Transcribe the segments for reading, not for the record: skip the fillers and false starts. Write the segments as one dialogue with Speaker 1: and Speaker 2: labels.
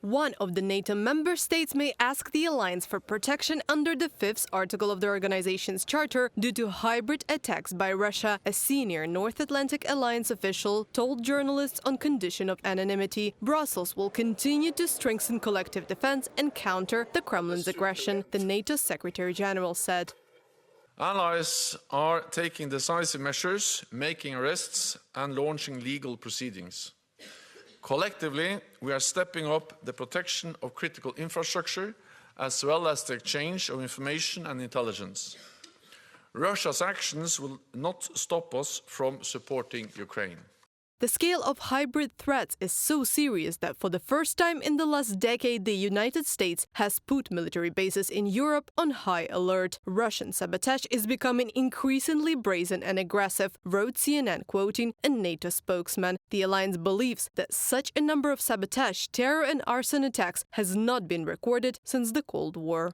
Speaker 1: One of the NATO member states may ask the alliance for protection under the 5th article of the organization's charter due to hybrid attacks by Russia, a senior North Atlantic Alliance official told journalists on condition of anonymity. Brussels will continue to strengthen collective defense and counter the Kremlin's aggression, the NATO Secretary General said.
Speaker 2: Allies are taking decisive measures, making arrests and launching legal proceedings. Collectively, we are stepping up the protection of critical infrastructure as well as the exchange of information and intelligence. Russia's actions will not stop us from supporting Ukraine.
Speaker 1: The scale of hybrid threats is so serious that for the first time in the last decade, the United States has put military bases in Europe on high alert. Russian sabotage is becoming increasingly brazen and aggressive, wrote CNN, quoting a NATO spokesman. The alliance believes that such a number of sabotage, terror and arson attacks has not been recorded since the Cold War.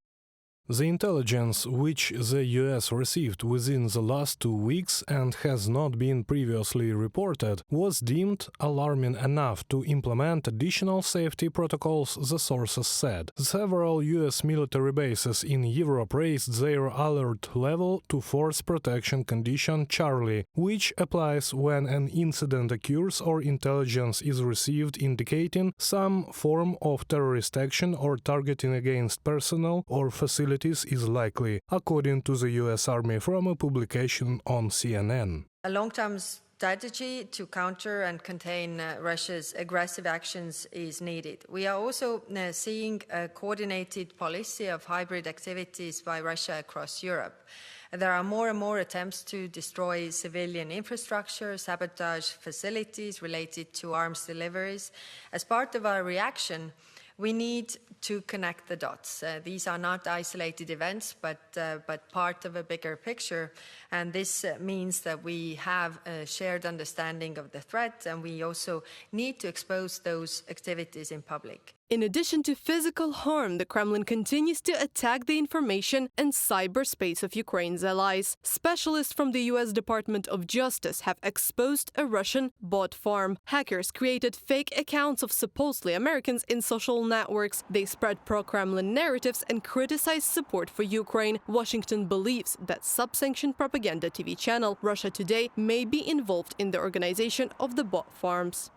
Speaker 3: The intelligence which the US received within the last 2 weeks and has not been previously reported was deemed alarming enough to implement additional safety protocols, the sources said. Several US military bases in Europe raised their alert level to Force Protection Condition Charlie, which applies when an incident occurs or intelligence is received indicating some form of terrorist action or targeting against personnel or facilities is likely, according to the US Army from a publication on CNN.
Speaker 4: A long-term strategy to counter and contain Russia's aggressive actions is needed. We are also seeing a coordinated policy of hybrid activities by Russia across Europe. There are more and more attempts to destroy civilian infrastructure, sabotage facilities related to arms deliveries. As part of our reaction, we need to connect the dots. These are not isolated events, but part of a bigger picture. And this means that we have a shared understanding of the threat, and we also need to expose those activities in public.
Speaker 1: In addition to physical harm, the Kremlin continues to attack the information and cyberspace of Ukraine's allies. Specialists from the US Department of Justice have exposed a Russian bot farm. Hackers created fake accounts of supposedly Americans in social networks. They spread pro-Kremlin narratives and criticized support for Ukraine. Washington believes that sub-sanctioned propaganda TV channel Russia Today may be involved in the organization of the bot farms.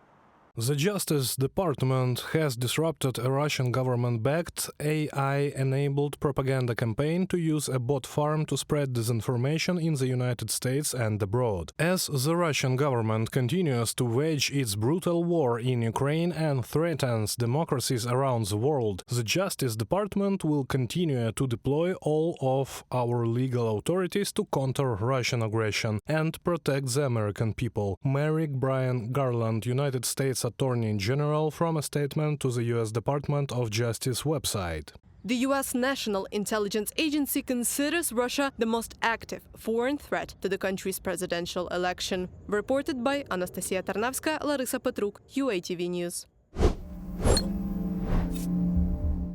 Speaker 3: The Justice Department has disrupted a Russian government-backed, AI-enabled propaganda campaign to use a bot farm to spread disinformation in the United States and abroad. As the Russian government continues to wage its brutal war in Ukraine and threatens democracies around the world, the Justice Department will continue to deploy all of our legal authorities to counter Russian aggression and protect the American people. Merrick Brian Garland, United States Attorney General, from a statement to the U.S. Department of Justice website.
Speaker 1: The U.S. National Intelligence Agency considers Russia the most active foreign threat to the country's presidential election. Reported by Anastasia Tarnavska, Larissa Petruk, UATV News.